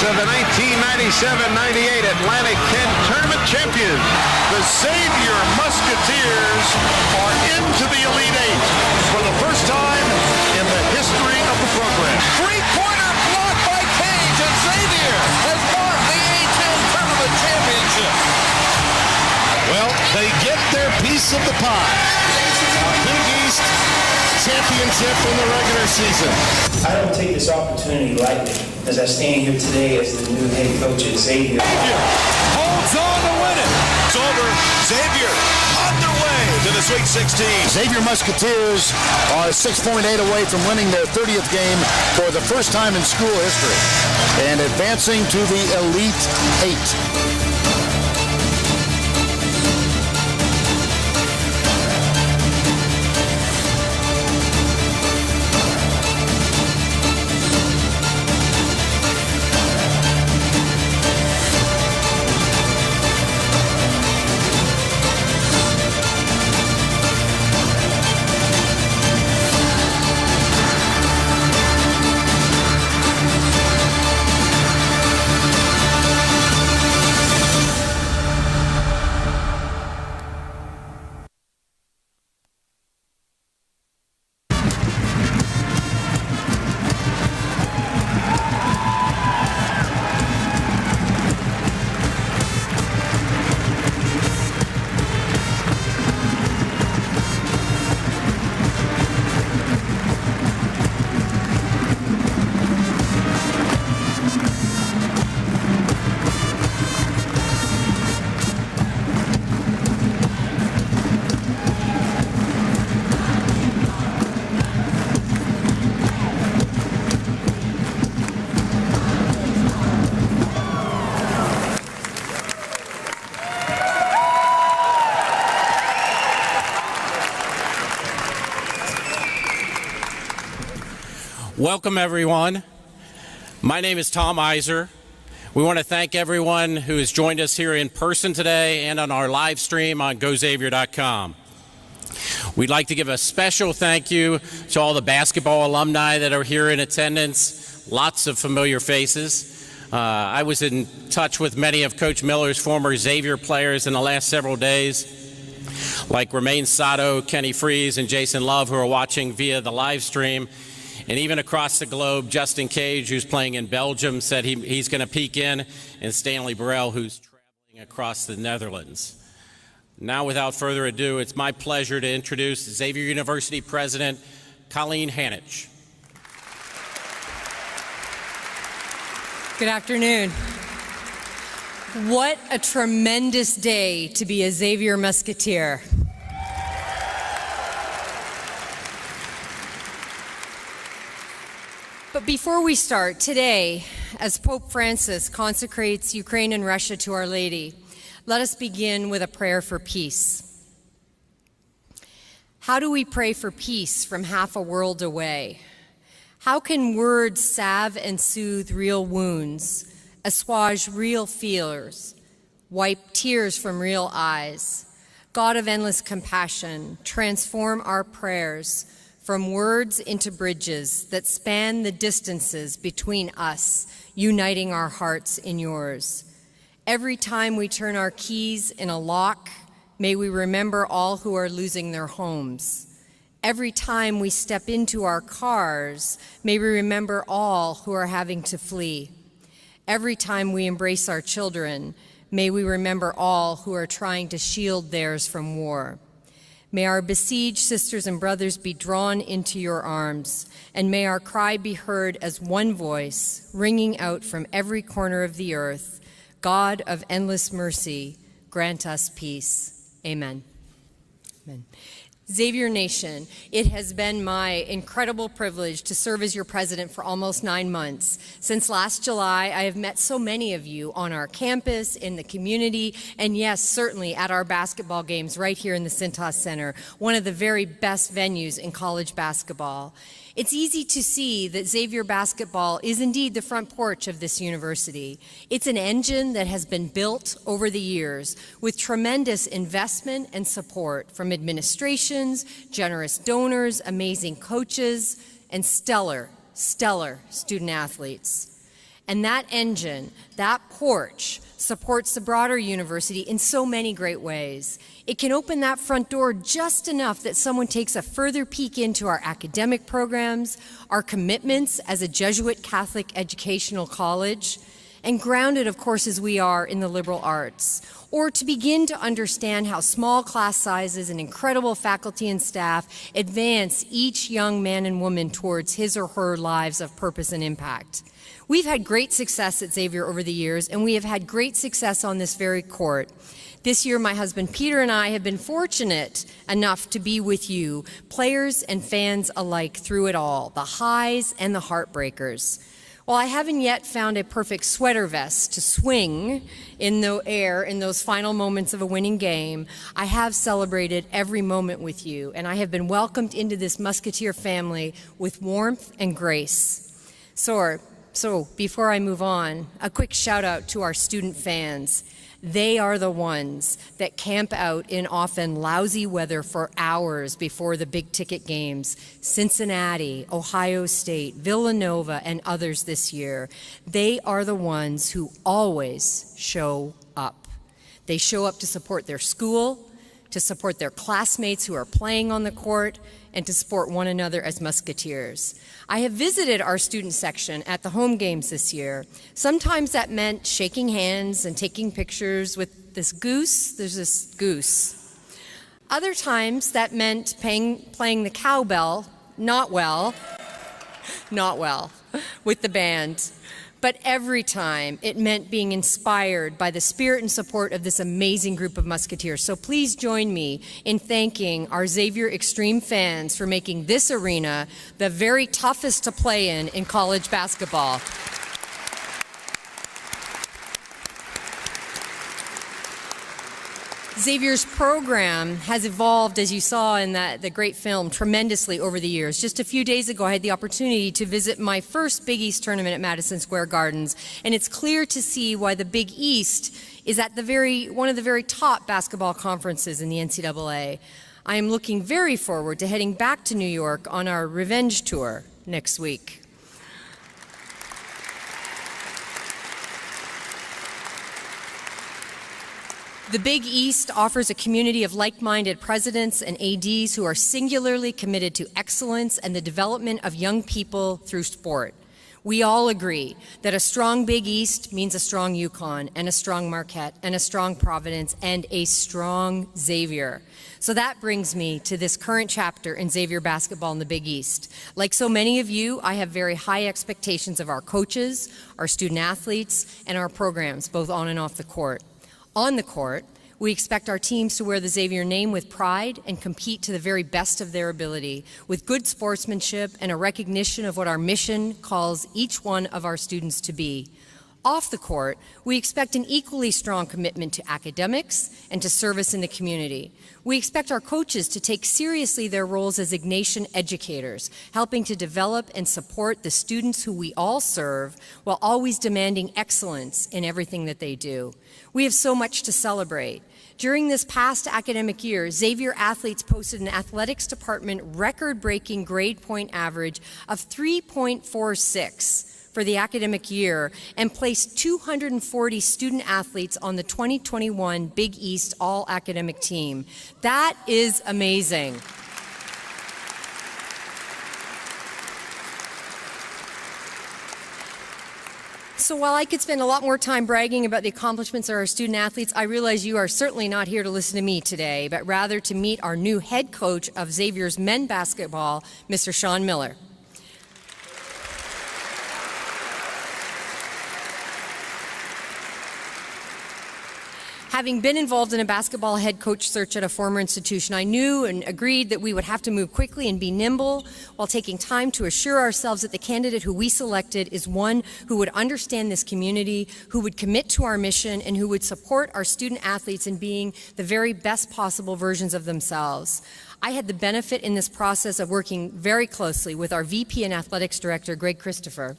Of the 1997-98 Atlantic 10 Tournament champions, the Xavier Musketeers are into the Elite Eight for the first time in the history of the program. Three-pointer block by Cage, and Xavier has won the A-10 Tournament championship. Well, they get their piece of the pie. A Big East championship in the regular season. I don't take this opportunity lightly as I stand here today as the new head coach at Xavier. Holds on to win it. It's over. Xavier on their way to the Sweet 16. Xavier Musketeers are 6.8 away from winning their 30th game for the first time in school history and advancing to the Elite Eight. Welcome, everyone. My name is Tom Iser. We want to thank everyone who has joined us here in person today and on our live stream on GoXavier.com. We'd like to give a special thank you to all the basketball alumni that are here in attendance. Lots of familiar faces. I was in touch with many of Coach Miller's former Xavier players in the last several days, like Romain Sato, Kenny Freese, and Jason Love, who are watching via the live stream. And even across the globe, Justin Cage, who's playing in Belgium, said he's going to peek in, and Stanley Burrell, who's traveling across the Netherlands. Now, without further ado, it's my pleasure to introduce Xavier University President Colleen Hanich. Good afternoon. What a tremendous day to be a Xavier Musketeer. But before we start, today, as Pope Francis consecrates Ukraine and Russia to Our Lady, let us begin with a prayer for peace. How do we pray for peace from half a world away? How can words salve and soothe real wounds, assuage real fears, wipe tears from real eyes? God of endless compassion, transform our prayers from words into bridges that span the distances between us, uniting our hearts in yours. Every time we turn our keys in a lock, may we remember all who are losing their homes. Every time we step into our cars, may we remember all who are having to flee. Every time we embrace our children, may we remember all who are trying to shield theirs from war. May our besieged sisters and brothers be drawn into your arms, and may our cry be heard as one voice, ringing out from every corner of the earth. God of endless mercy, grant us peace. Amen. Amen. Xavier Nation, it has been my incredible privilege to serve as your president for almost 9 months. Since last July, I have met so many of you on our campus, in the community, and yes, certainly at our basketball games right here in the Cintas Center, one of the very best venues in college basketball. It's easy to see that Xavier basketball is indeed the front porch of this university. It's an engine that has been built over the years with tremendous investment and support from administrations, generous donors, amazing coaches, and stellar student athletes. And that engine, that porch, supports the broader university in so many great ways. It can open that front door just enough that someone takes a further peek into our academic programs, our commitments as a Jesuit Catholic educational college, and grounded, of course, as we are in the liberal arts, or to begin to understand how small class sizes and incredible faculty and staff advance each young man and woman towards his or her lives of purpose and impact. We've had great success at Xavier over the years, and we have had great success on this very court. This year, my husband Peter and I have been fortunate enough to be with you, players and fans alike, through it all, the highs and the heartbreakers. While I haven't yet found a perfect sweater vest to swing in the air in those final moments of a winning game, I have celebrated every moment with you, and I have been welcomed into this Musketeer family with warmth and grace. So before I move on, a quick shout out to our student fans. They are the ones that camp out in often lousy weather for hours before the big ticket games. Cincinnati, Ohio State, Villanova, and others this year. They are the ones who always show up. They show up to support their school, to support their classmates who are playing on the court, and to support one another as Musketeers. I have visited our student section at the home games this year. Sometimes that meant shaking hands and taking pictures with this goose. There's this goose. Other times that meant playing the cowbell, not well, with the band. But every time it meant being inspired by the spirit and support of this amazing group of Musketeers. So please join me in thanking our Xavier Extreme fans for making this arena the very toughest to play in college basketball. Xavier's program has evolved, as you saw in the great film, tremendously over the years. Just a few days ago, I had the opportunity to visit my first Big East tournament at Madison Square Gardens, and it's clear to see why the Big East is at one of the very top basketball conferences in the NCAA. I am looking very forward to heading back to New York on our revenge tour next week. The Big East offers a community of like-minded presidents and ADs who are singularly committed to excellence and the development of young people through sport. We all agree that a strong Big East means a strong UConn and a strong Marquette and a strong Providence and a strong Xavier. So that brings me to this current chapter in Xavier basketball in the Big East. Like so many of you, I have very high expectations of our coaches, our student athletes, and our programs, both on and off the court. On the court, we expect our teams to wear the Xavier name with pride and compete to the very best of their ability, with good sportsmanship and a recognition of what our mission calls each one of our students to be. Off the court, we expect an equally strong commitment to academics and to service in the community. We expect our coaches to take seriously their roles as Ignatian educators, helping to develop and support the students who we all serve while always demanding excellence in everything that they do. We have so much to celebrate. During this past academic year, Xavier athletes posted an athletics department record-breaking grade point average of 3.46 for the academic year and placed 240 student athletes on the 2021 Big East All-Academic Team. That is amazing. So while I could spend a lot more time bragging about the accomplishments of our student athletes, I realize you are certainly not here to listen to me today, but rather to meet our new head coach of Xavier's men's basketball, Mr. Sean Miller. Having been involved in a basketball head coach search at a former institution, I knew and agreed that we would have to move quickly and be nimble while taking time to assure ourselves that the candidate who we selected is one who would understand this community, who would commit to our mission, and who would support our student athletes in being the very best possible versions of themselves. I had the benefit in this process of working very closely with our VP and Athletics Director, Greg Christopher,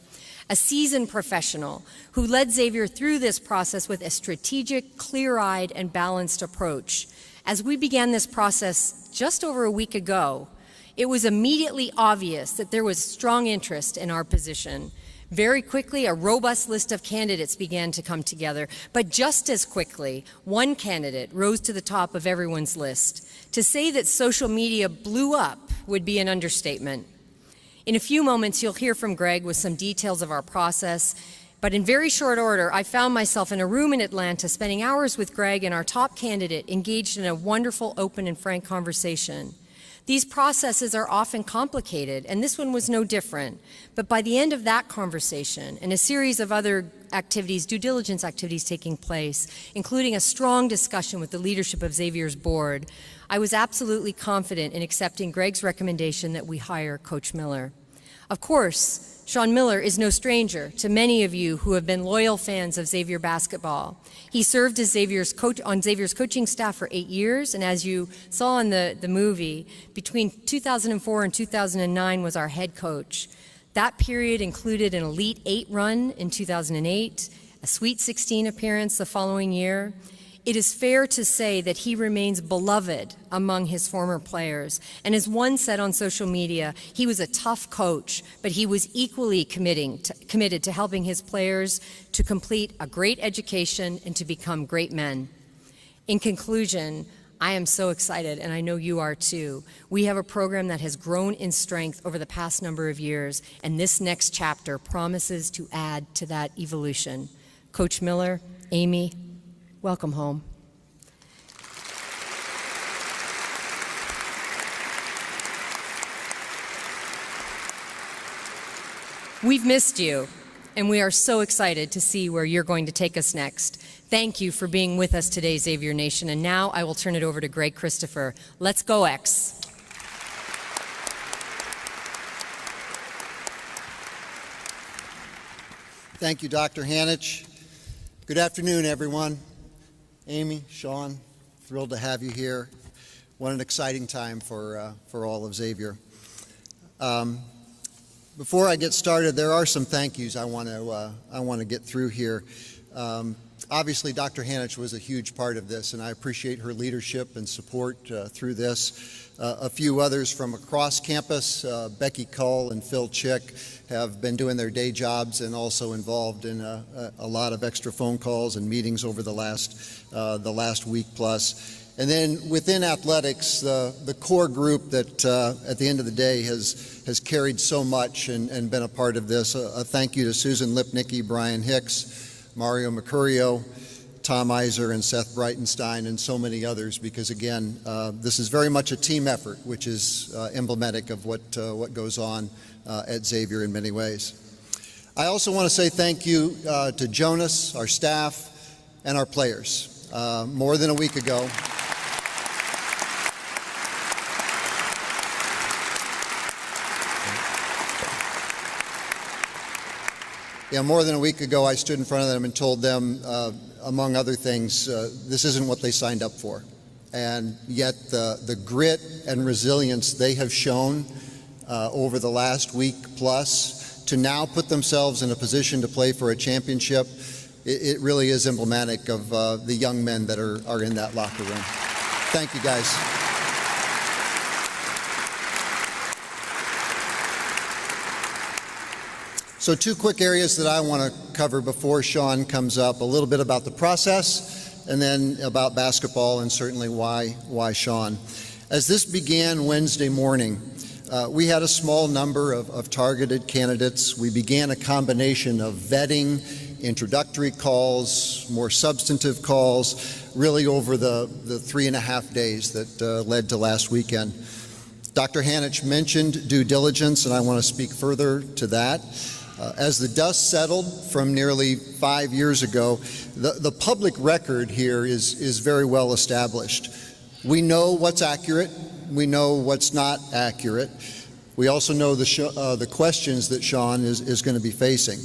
a seasoned professional who led Xavier through this process with a strategic, clear-eyed, and balanced approach. As we began this process just over a week ago, it was immediately obvious that there was strong interest in our position. Very quickly, a robust list of candidates began to come together, but just as quickly, one candidate rose to the top of everyone's list. To say that social media blew up would be an understatement. In a few moments, you'll hear from Greg with some details of our process, but in very short order, I found myself in a room in Atlanta spending hours with Greg and our top candidate engaged in a wonderful, open, and frank conversation. These processes are often complicated, and this one was no different. But by the end of that conversation and a series of other activities, due diligence activities taking place, including a strong discussion with the leadership of Xavier's board, I was absolutely confident in accepting Greg's recommendation that we hire Coach Miller. Of course, Sean Miller is no stranger to many of you who have been loyal fans of Xavier basketball. He served as Xavier's coaching staff for 8 years, and as you saw in the movie, between 2004 and 2009 was our head coach. That period included an Elite 8 run in 2008, a Sweet 16 appearance the following year. It is fair to say that he remains beloved among his former players. And as one said on social media, he was a tough coach, but he was equally committed to helping his players to complete a great education and to become great men. In conclusion, I am so excited, and I know you are too. We have a program that has grown in strength over the past number of years, and this next chapter promises to add to that evolution. Coach Miller, Amy, welcome home. We've missed you, and we are so excited to see where you're going to take us next. Thank you for being with us today, Xavier Nation, and now I will turn it over to Greg Christopher. Let's go, X. Thank you, Dr. Hanich. Good afternoon, everyone. Amy, Sean, thrilled to have you here. What an exciting time for all of Xavier. Before I get started, there are some thank yous I want to get through here. Obviously, Dr. Hanich was a huge part of this, and I appreciate her leadership and support through this. A few others from across campus, Becky Cull and Phil Chick, have been doing their day jobs and also involved in a lot of extra phone calls and meetings over the last week plus. And then within athletics, the core group that at the end of the day has carried so much and been a part of this. A thank you to Susan Lipnicki, Brian Hicks, Mario Mercurio, Tom Iser, and Seth Breitenstein, and so many others, because again, this is very much a team effort, which is emblematic of what goes on at Xavier in many ways. I also want to say thank you to Jonas, our staff, and our players. More than a week ago, More than a week ago, I stood in front of them and told them, among other things, this isn't what they signed up for. And yet the grit and resilience they have shown over the last week plus to now put themselves in a position to play for a championship, it really is emblematic of the young men that are in that locker room. Thank you, guys. So 2 quick areas that I want to cover before Sean comes up, a little bit about the process and then about basketball and certainly why Sean. As this began Wednesday morning, we had a small number of targeted candidates. We began a combination of vetting, introductory calls, more substantive calls, really over the 3.5 days that led to last weekend. Dr. Hanich mentioned due diligence, and I want to speak further to that. As the dust settled from nearly 5 years ago, the public record here is very well established. We know what's accurate. We know what's not accurate. We also know the questions that Sean is going to be facing.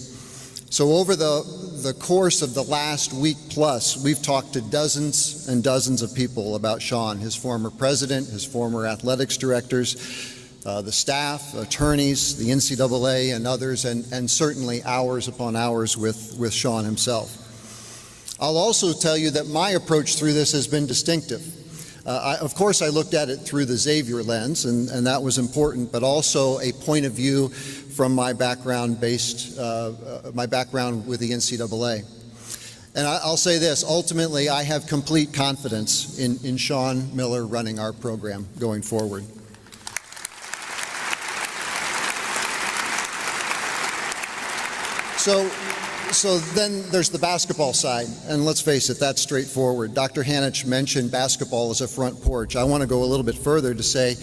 So over the course of the last week plus, we've talked to dozens and dozens of people about Sean, his former president, his former athletics directors, the staff, attorneys, the NCAA, and others, and certainly hours upon hours with Sean himself. I'll also tell you that my approach through this has been distinctive. Of course, I looked at it through the Xavier lens, and that was important, but also a point of view from my background with the NCAA. And I'll say this, ultimately, I have complete confidence in Sean Miller running our program going forward. So then there's the basketball side, and let's face it, that's straightforward. Dr. Hanich mentioned basketball as a front porch. I want to go a little bit further to say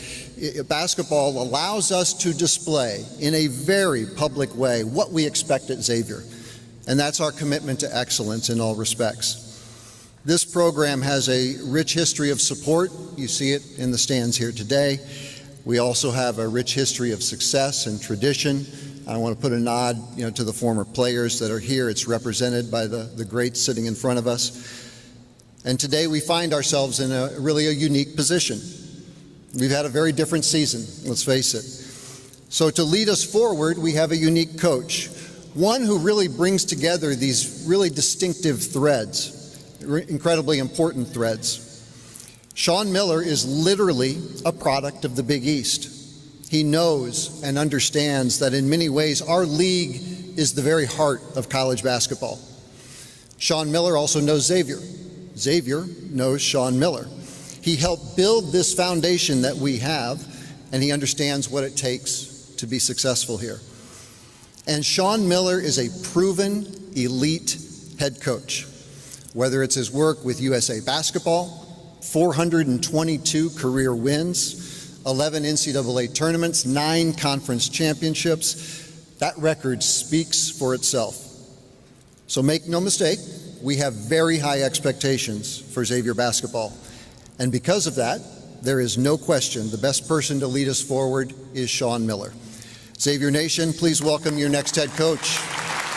basketball allows us to display in a very public way what we expect at Xavier, and that's our commitment to excellence in all respects. This program has a rich history of support. You see it in the stands here today. We also have a rich history of success and tradition. I want to put a nod, to the former players that are here. It's represented by the greats sitting in front of us. And today we find ourselves in a unique position. We've had a very different season, let's face it. So to lead us forward, we have a unique coach, one who really brings together these really distinctive threads, incredibly important threads. Sean Miller is literally a product of the Big East. He knows and understands that in many ways our league is the very heart of college basketball. Sean Miller also knows Xavier. Xavier knows Sean Miller. He helped build this foundation that we have, and he understands what it takes to be successful here. And Sean Miller is a proven elite head coach. Whether it's his work with USA Basketball, 422 career wins, 11 NCAA tournaments, 9 conference championships. That record speaks for itself. So make no mistake, we have very high expectations for Xavier basketball. And because of that, there is no question the best person to lead us forward is Sean Miller. Xavier Nation, please welcome your next head coach,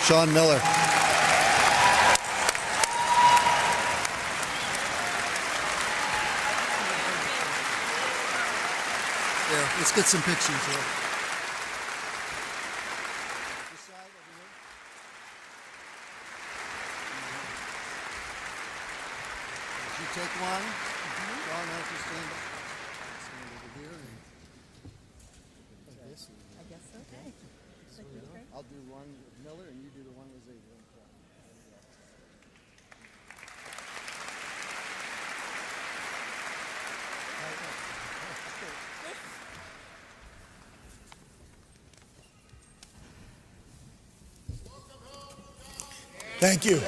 Sean Miller. Let's get some pictures here. This side over here. Did you take one? Sean, how don't you stand up? Stand over here. Like this? I guess so. Okay. I'll do one with Miller and you do the one with Xavier. Thank you.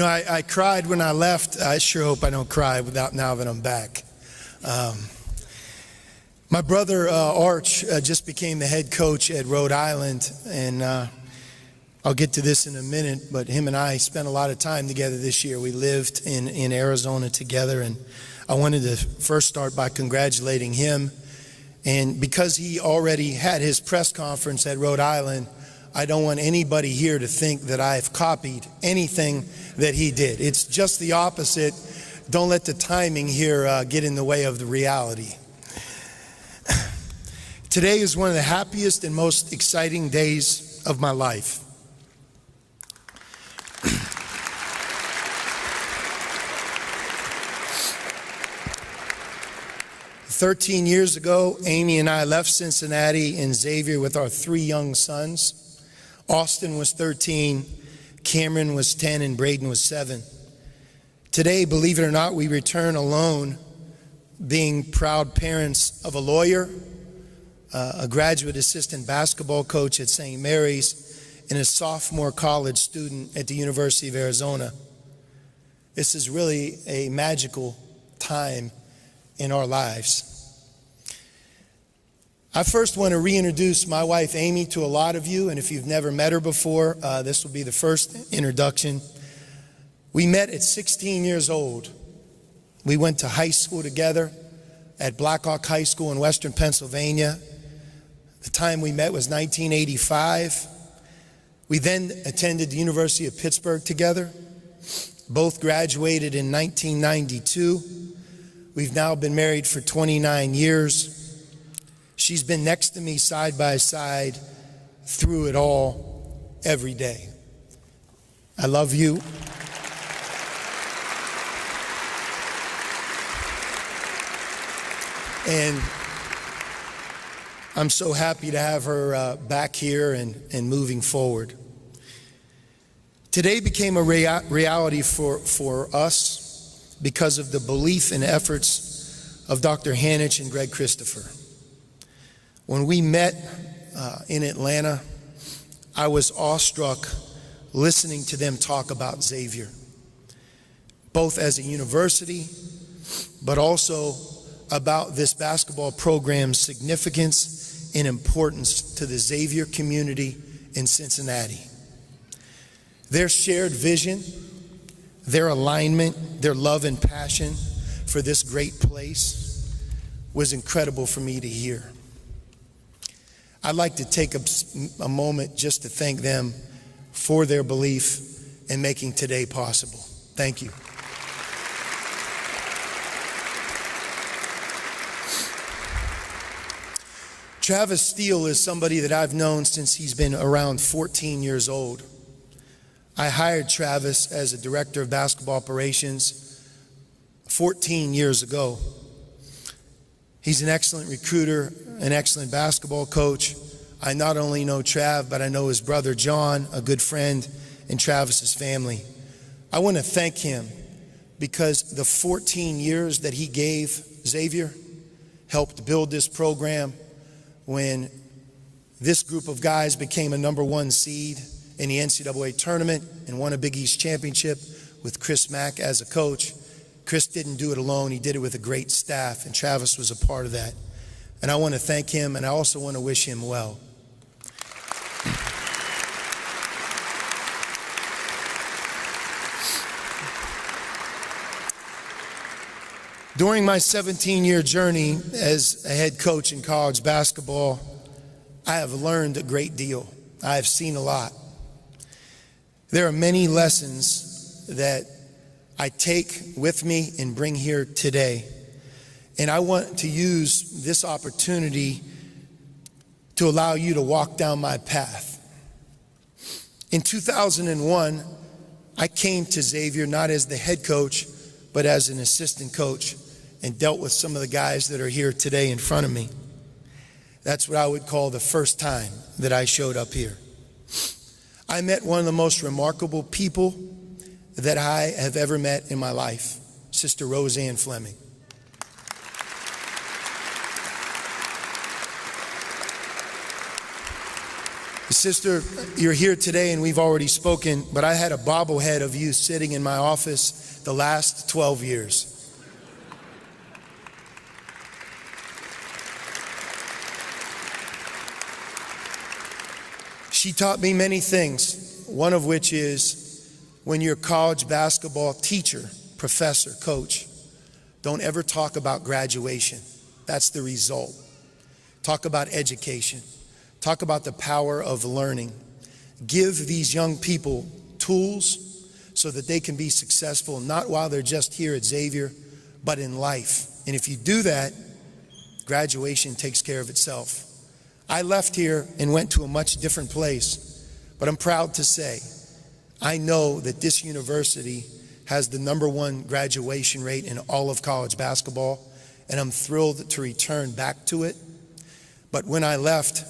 I cried when I left. I sure hope I don't cry now that I'm back. My brother Arch just became the head coach at Rhode Island, and I'll get to this in a minute, but him and I spent a lot of time together this year. We lived in Arizona together, and I wanted to first start by congratulating him And because he already had his press conference at Rhode Island, I don't want anybody here to think that I've copied anything that he did. It's just the opposite. Don't let the timing here get in the way of the reality. Today is one of the happiest and most exciting days of my life. 13 years ago, Amy and I left Cincinnati and Xavier with our 3 young sons. Austin was 13, Cameron was 10, and Braden was 7. Today, believe it or not, we return alone, being proud parents of a lawyer, a graduate assistant basketball coach at St. Mary's, and a sophomore college student at the University of Arizona. This is really a magical time in our lives. I first want to reintroduce my wife Amy to a lot of you, and if you've never met her before, this will be the first introduction. We met at 16 years old. We went to high school together at Blackhawk High School in Western Pennsylvania. The time we met was 1985. We then attended the University of Pittsburgh together. Both graduated in 1992. We've now been married for 29 years. She's been next to me side by side through it all every day. I love you. And I'm so happy to have her back here and moving forward. Today became a reality for us because of the belief and efforts of Dr. Hanich and Greg Christopher. When we met in Atlanta, I was awestruck listening to them talk about Xavier, both as a university, but also about this basketball program's significance and importance to the Xavier community in Cincinnati. Their shared vision, their alignment, their love and passion for this great place was incredible for me to hear. I'd like to take a moment just to thank them for their belief in making today possible. Thank you. Travis Steele is somebody that I've known since he's been around 14 years old. I hired Travis as a director of basketball operations 14 years ago. He's an excellent recruiter, an excellent basketball coach. I not only know Trav, but I know his brother John, a good friend, and Travis's family. I want to thank him because the 14 years that he gave Xavier helped build this program. When this group of guys became a #1 seed in the NCAA Tournament and won a Big East championship with Chris Mack as a coach, Chris didn't do it alone. He did it with a great staff, and Travis was a part of that. And I want to thank him, and I also want to wish him well. During my 17-year journey as a head coach in college basketball, I have learned a great deal. I have seen a lot. There are many lessons that I take with me and bring here today. And I want to use this opportunity to allow you to walk down my path. In 2001, I came to Xavier not as the head coach, but as an assistant coach, and dealt with some of the guys that are here today in front of me. That's what I would call the first time that I showed up here. I met one of the most remarkable people that I have ever met in my life, Sister Roseanne Fleming. Sister, you're here today and we've already spoken, but I had a bobblehead of you sitting in my office the last 12 years. She taught me many things, one of which is when you're a college basketball teacher, professor, coach, don't ever talk about graduation. That's the result. talk about education, talk about the power of learning. Give these young people tools so that they can be successful, not while they're just here at Xavier, but in life. And if you do that, graduation takes care of itself. I left here and went to a much different place, but I'm proud to say I know that this university has the #1 graduation rate in all of college basketball, and I'm thrilled to return back to it. But when I left,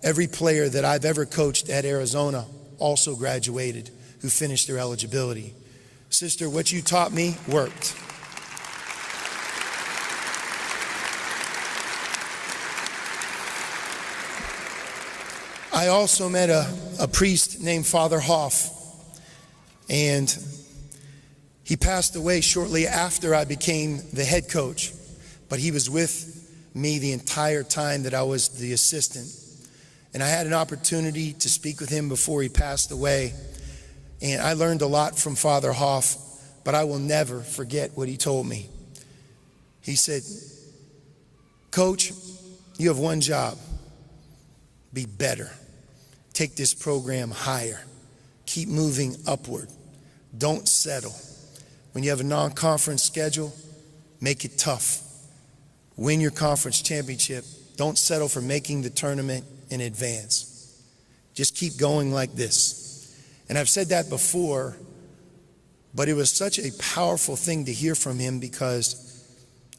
every player that I've ever coached at Arizona also graduated, who finished their eligibility. Sister, what you taught me worked. I also met a priest named Father Hoff, and he passed away shortly after I became the head coach, but he was with me the entire time that I was the assistant. And I had an opportunity to speak with him before he passed away, and I learned a lot from Father Hoff, but I will never forget what he told me. He said, "Coach, you have one job. Be better. Take this program higher. Keep moving upward. Don't settle. When you have a non-conference schedule, make it tough. Win your conference championship. Don't settle for making the tournament in advance. Just keep going like this." And I've said that before, but it was such a powerful thing to hear from him, because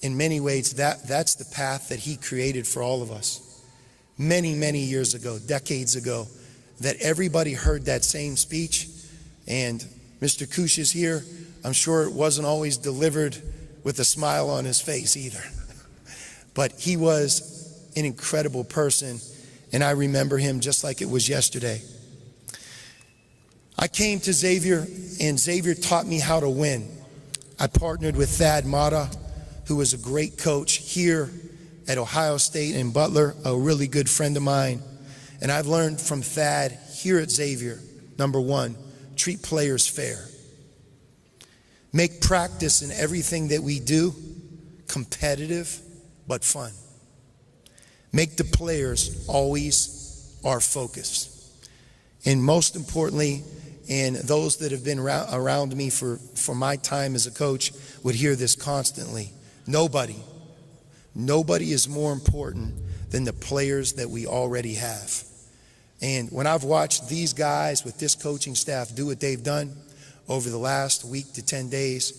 in many ways that's the path that he created for all of us. Many, many years ago, decades ago, that everybody heard that same speech. And Mr. Kush is here. I'm sure it wasn't always delivered with a smile on his face either. But he was an incredible person, and I remember him just like it was yesterday. I came to Xavier, and Xavier taught me how to win. I partnered with Thad Matta, who was a great coach here at Ohio State and Butler, a really good friend of mine. And I've learned from Thad here at Xavier, #1, treat players fair. Make practice in everything that we do competitive but fun. Make the players always our focus. And most importantly, and those that have been around me for my time as a coach would hear this constantly, nobody is more important than the players that we already have. And when I've watched these guys with this coaching staff do what they've done over the last week to 10 days,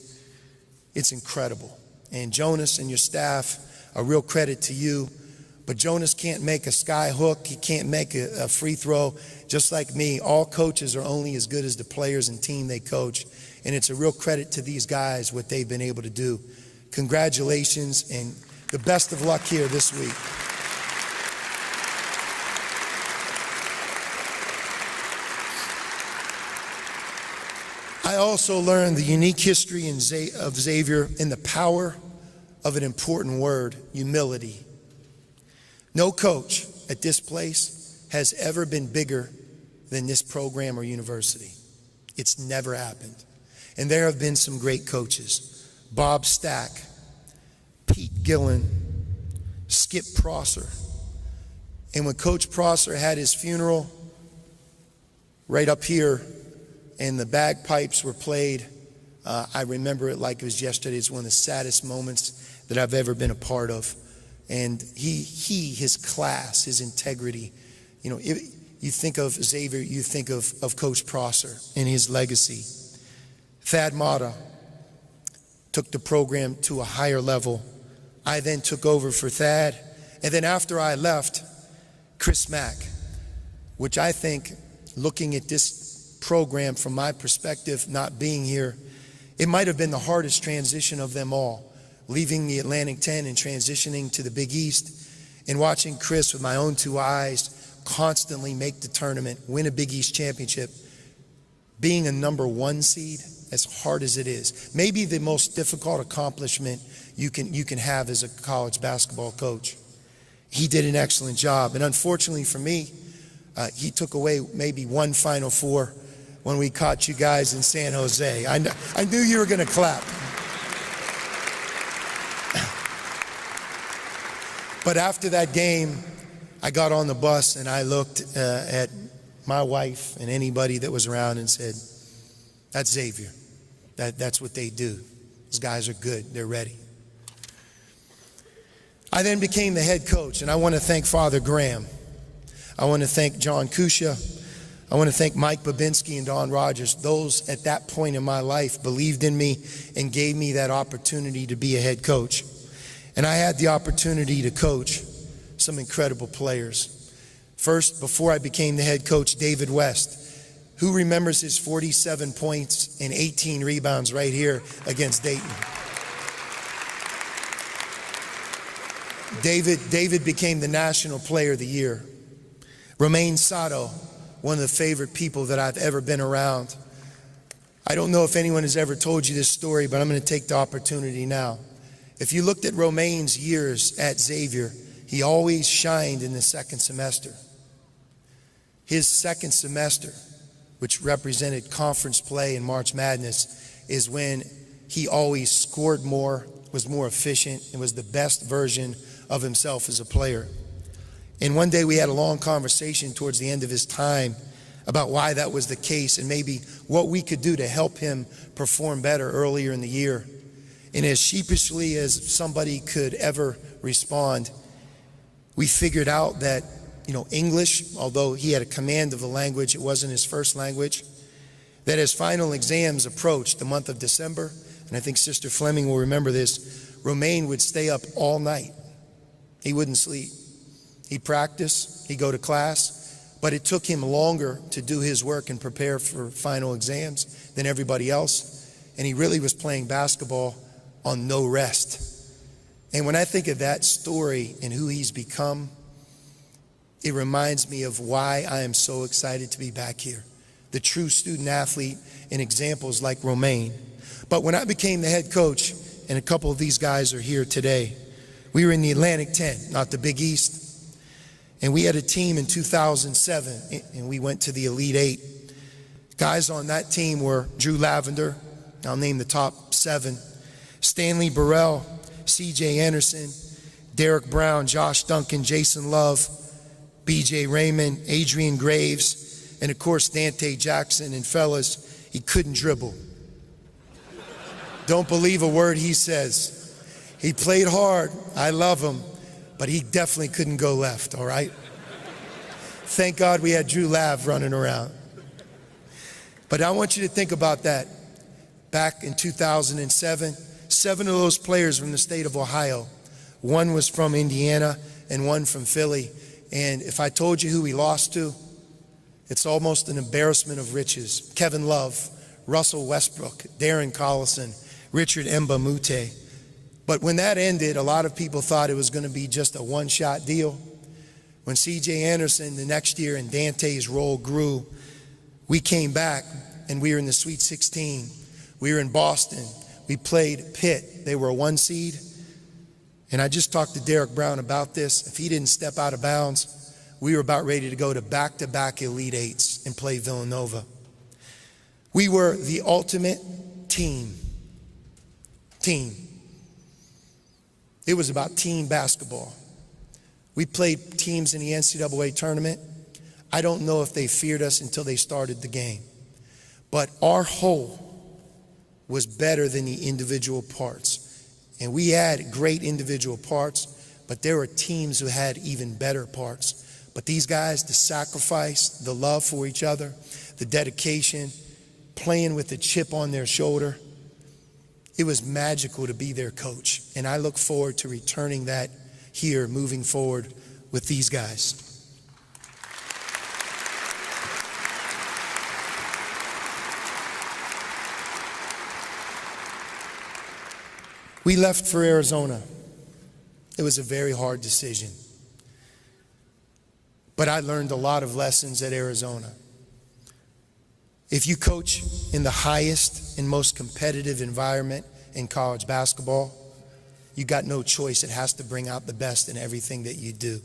it's incredible. And Jonas and your staff, a real credit to you. But Jonas can't make a sky hook. He can't make a free throw. Just like me, all coaches are only as good as the players and team they coach. And it's a real credit to these guys what they've been able to do. Congratulations and the best of luck here this week. I also learned the unique history of Xavier and the power of an important word, humility. No coach at this place has ever been bigger than this program or university. It's never happened. And there have been some great coaches. Bob Stack, Pete Gillen, Skip Prosser. And when Coach Prosser had his funeral right up here and the bagpipes were played, I remember it like it was yesterday. It's one of the saddest moments that I've ever been a part of. And his class, his integrity, you know, you think of Xavier, you think of Coach Prosser and his legacy. Thad Matta took the program to a higher level. I then took over for Thad. And then after I left, Chris Mack, which I think, looking at this program from my perspective, not being here, it might have been the hardest transition of them all. Leaving the Atlantic 10 and transitioning to the Big East, and watching Chris with my own 2 eyes constantly make the tournament, win a Big East championship, being a #1 seed, as hard as it is, maybe the most difficult accomplishment you can have as a college basketball coach. He did an excellent job, and unfortunately for me, he took away maybe one Final Four when we caught you guys in San Jose. I knew you were going to clap. But after that game, I got on the bus and I looked at my wife and anybody that was around and said, that's Xavier. That's what they do. Those guys are good. They're ready. I then became the head coach, and I want to thank Father Graham. I want to thank John Kusha. I want to thank Mike Babinski and Don Rogers. Those at that point in my life believed in me and gave me that opportunity to be a head coach. And I had the opportunity to coach some incredible players. First, before I became the head coach, David West. Who remembers his 47 points and 18 rebounds right here against Dayton? David became the National Player of the Year. Romain Sato, one of the favorite people that I've ever been around. I don't know if anyone has ever told you this story, but I'm going to take the opportunity now. If you looked at Romain's years at Xavier, he always shined in the second semester. His second semester, which represented conference play and March Madness, is when he always scored more, was more efficient, and was the best version of himself as a player. And one day we had a long conversation towards the end of his time about why that was the case and maybe what we could do to help him perform better earlier in the year. And as sheepishly as somebody could ever respond, we figured out that English, although he had a command of the language, it wasn't his first language, that as final exams approached the month of December, and I think Sister Fleming will remember this, Romain would stay up all night. He wouldn't sleep. He'd practice, he'd go to class, but it took him longer to do his work and prepare for final exams than everybody else, and he really was playing basketball on no rest. And when I think of that story and who he's become, it reminds me of why I am so excited to be back here. The true student athlete and examples like Romain. But when I became the head coach, and a couple of these guys are here today, we were in the Atlantic 10, not the Big East. And we had a team in 2007, and we went to the Elite 8. Guys on that team were Drew Lavender, I'll name the top 7, Stanley Burrell, C.J. Anderson, Derek Brown, Josh Duncan, Jason Love, B.J. Raymond, Adrian Graves, and of course Dante Jackson. And fellas, he couldn't dribble. Don't believe a word he says. He played hard, I love him, but he definitely couldn't go left, all right? Thank God we had Drew Lav running around. But I want you to think about that. Back in 2007, 7 of those players from the state of Ohio. One was from Indiana and one from Philly. And if I told you who we lost to, it's almost an embarrassment of riches. Kevin Love, Russell Westbrook, Darren Collison, Richard Mbamute. But when that ended, a lot of people thought it was going to be just a one-shot deal. When C.J. Anderson the next year and Dante's role grew, we came back and we were in the Sweet 16. We were in Boston. We played Pitt. They were a 1 seed. And I just talked to Derek Brown about this. If he didn't step out of bounds, we were about ready to go to back-to-back Elite 8s and play Villanova. We were the ultimate team. It was about team basketball. We played teams in the NCAA Tournament. I don't know if they feared us until they started the game. But our whole was better than the individual parts. And we had great individual parts, but there were teams who had even better parts. But these guys, the sacrifice, the love for each other, the dedication, playing with the chip on their shoulder, it was magical to be their coach. And I look forward to returning that here, moving forward with these guys. We left for Arizona. It was a very hard decision. But I learned a lot of lessons at Arizona. If you coach in the highest and most competitive environment in college basketball, you got no choice. It has to bring out the best in everything that you do.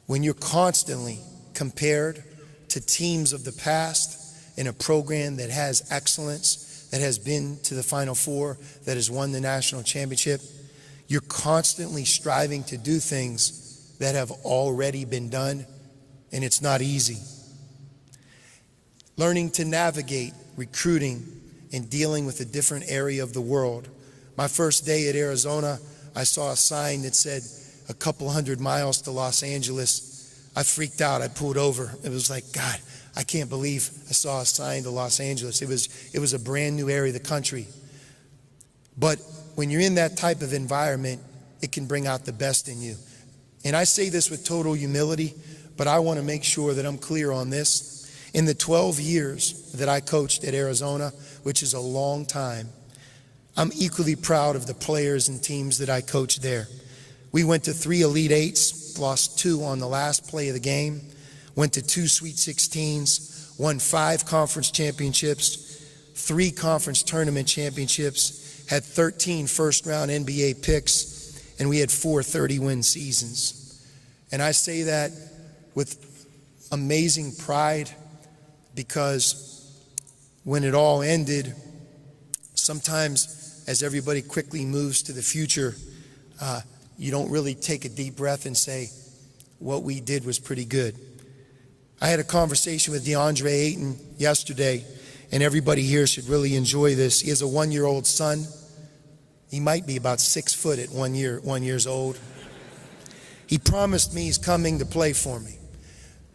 When you're constantly compared to teams of the past in a program that has excellence, that has been to the Final Four, that has won the national championship, you're constantly striving to do things that have already been done, and it's not easy. Learning to navigate recruiting and dealing with a different area of the world. My first day at Arizona, I saw a sign that said a couple 100 miles to Los Angeles. I freaked out. I pulled over. It was like, God, I can't believe I saw a sign to Los Angeles. It was a brand new area of the country. But when you're in that type of environment, it can bring out the best in you. And I say this with total humility, but I want to make sure that I'm clear on this. In the 12 years that I coached at Arizona, which is a long time, I'm equally proud of the players and teams that I coached there. We went to 3 Elite Eights, lost 2 on the last play of the game, went to 2 Sweet 16s, won 5 conference championships, 3 conference tournament championships, had 13 first-round NBA picks, and we had 4 30-win seasons. And I say that with amazing pride, because when it all ended, sometimes as everybody quickly moves to the future, you don't really take a deep breath and say, what we did was pretty good. I had a conversation with DeAndre Ayton yesterday, and everybody here should really enjoy this. He has a 1-year-old son. He might be about 6 foot at 1 years old. He promised me he's coming to play for me.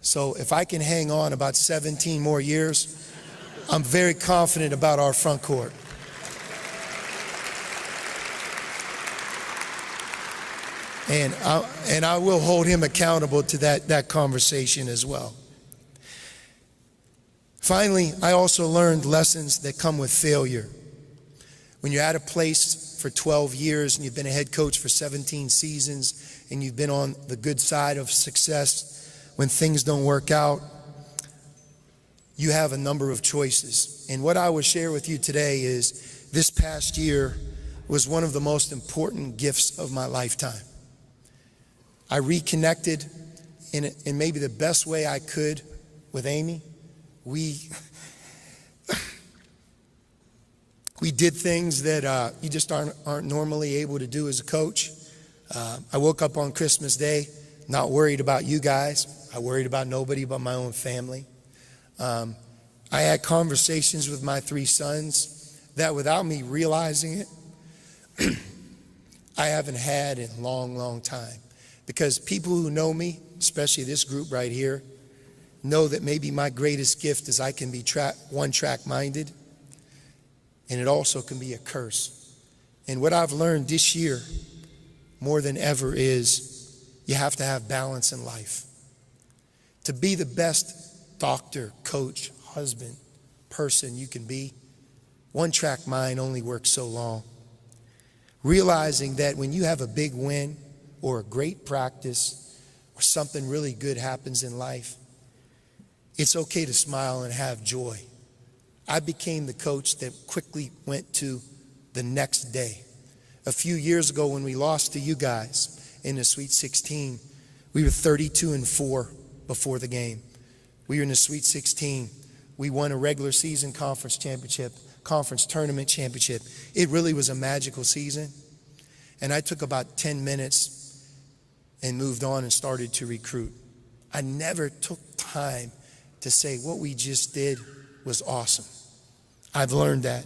So if I can hang on about 17 more years, I'm very confident about our front court. And I will hold him accountable to that conversation as well. Finally, I also learned lessons that come with failure. When you're at a place for 12 years and you've been a head coach for 17 seasons and you've been on the good side of success, when things don't work out, you have a number of choices. And what I will share with you today is this past year was one of the most important gifts of my lifetime. I reconnected in maybe the best way I could with Amy. We did things that you just aren't normally able to do as a coach. I woke up on Christmas Day not worried about you guys. I worried about nobody but my own family. I had conversations with my 3 sons that without me realizing it, I haven't had in a long, long time. Because people who know me, especially this group right here, know that maybe my greatest gift is I can be one-track minded, and it also can be a curse. And what I've learned this year more than ever is you have to have balance in life. To be the best doctor, coach, husband, person you can be, one-track mind only works so long. Realizing that when you have a big win or a great practice or something really good happens in life, it's okay to smile and have joy. I became the coach that quickly went to the next day. A few years ago when we lost to you guys in the Sweet 16, we were 32-4 before the game. We were in the Sweet 16. We won a regular season conference championship, conference tournament championship. It really was a magical season. And I took about 10 minutes and moved on and started to recruit. I never took time to say what we just did was awesome. I've learned that.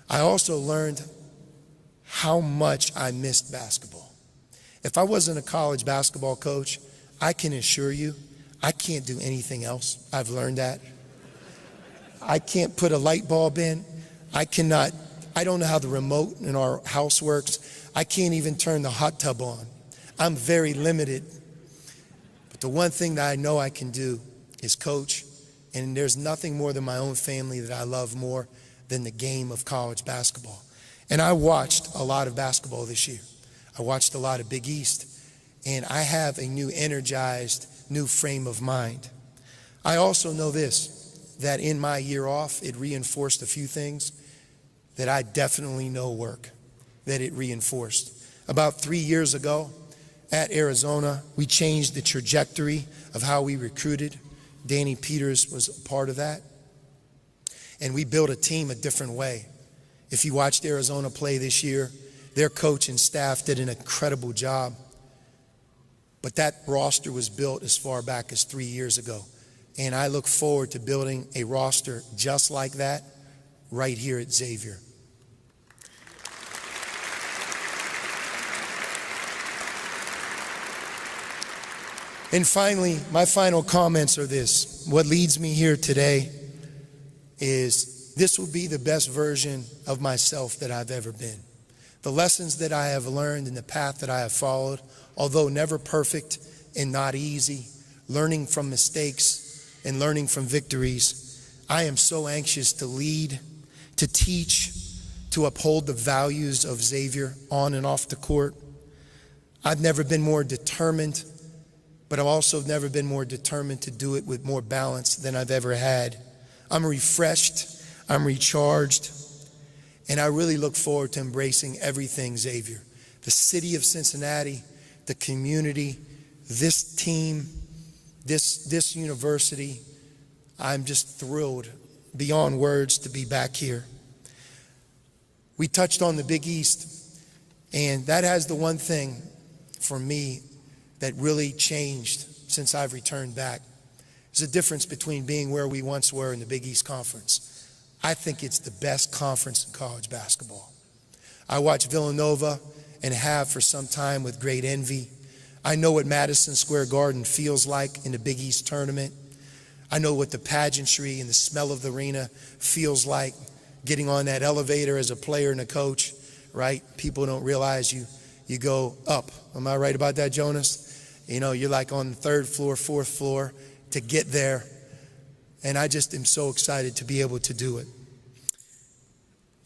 I also learned how much I missed basketball. If I wasn't a college basketball coach, I can assure you, I can't do anything else. I've learned that. I can't put a light bulb in. I don't know how the remote in our house works. I can't even turn the hot tub on. I'm very limited. But the one thing that I know I can do is coach. And there's nothing more than my own family that I love more than the game of college basketball. And I watched a lot of basketball this year. I watched a lot of Big East. And I have a new energized, new frame of mind. I also know this, that in my year off, it reinforced a few things that I definitely know work, that it reinforced. About 3 years ago at Arizona, we changed the trajectory of how we recruited. Danny Peters was a part of that. And we built a team a different way. If you watched Arizona play this year, their coach and staff did an incredible job. but that roster was built as far back as 3 years ago. And I look forward to building a roster just like that right here at Xavier. And finally, my final comments are this. What leads me here today is this will be the best version of myself that I've ever been. The lessons that I have learned and the path that I have followed, although never perfect and not easy, learning from mistakes and learning from victories, I am so anxious to lead, to teach, to uphold the values of Xavier on and off the court. I've never been more determined, but I've also never been more determined to do it with more balance than I've ever had. I'm refreshed, I'm recharged, and I really look forward to embracing everything Xavier. The city of Cincinnati, the community, this team, this university. I'm just thrilled beyond words to be back here. We touched on the Big East, and that has the one thing for me that really changed since I've returned back. There's a difference between being where we once were in the Big East Conference. I think it's the best conference in college basketball. I watch Villanova and have for some time with great envy. I know what Madison Square Garden feels like in the Big East Tournament. I know what the pageantry and the smell of the arena feels like, getting on that elevator as a player and a coach, right? People don't realize you go up. Am I right about that, Jonas? You know, you're like on the 3rd floor, 4th floor to get there. And I just am so excited to be able to do it.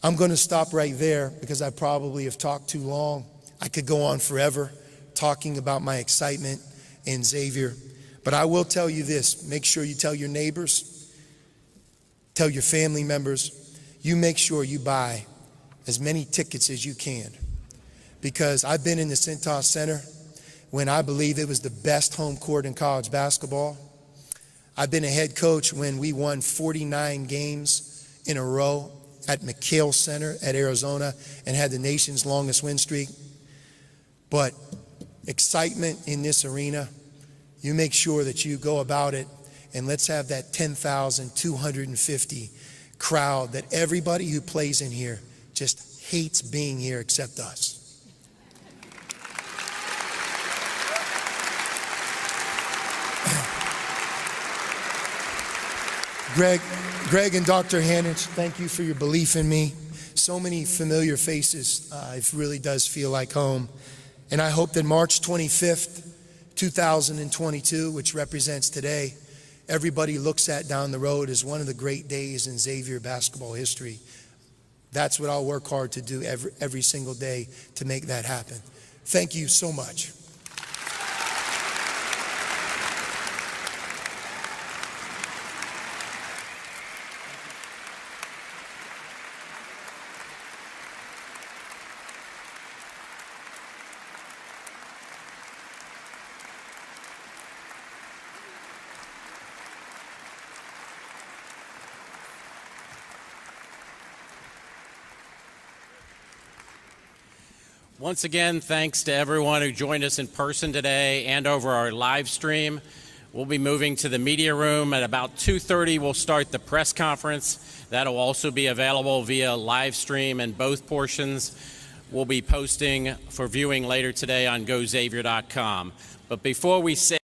I'm going to stop right there because I probably have talked too long. I could go on forever talking about my excitement in Xavier. But I will tell you this, make sure you tell your neighbors, tell your family members, you make sure you buy as many tickets as you can. Because I've been in the Cintas Center when I believe it was the best home court in college basketball. I've been a head coach when we won 49 games in a row at McHale Center at Arizona and had the nation's longest win streak. But excitement in this arena, you make sure that you go about it, and let's have that 10,250 crowd that everybody who plays in here just hates being here except us. Greg and Dr. Hanich, thank you for your belief in me. So many familiar faces. It really does feel like home. And I hope that March 25th, 2022, which represents today, everybody looks at down the road as one of the great days in Xavier basketball history. That's what I'll work hard to do every single day to make that happen. Thank you so much. Once again, thanks to everyone who joined us in person today and over our live stream. We'll be moving to the media room at about 2:30. We'll start the press conference. That'll also be available via live stream, and both portions will be posting for viewing later today on GoXavier.com. But before we say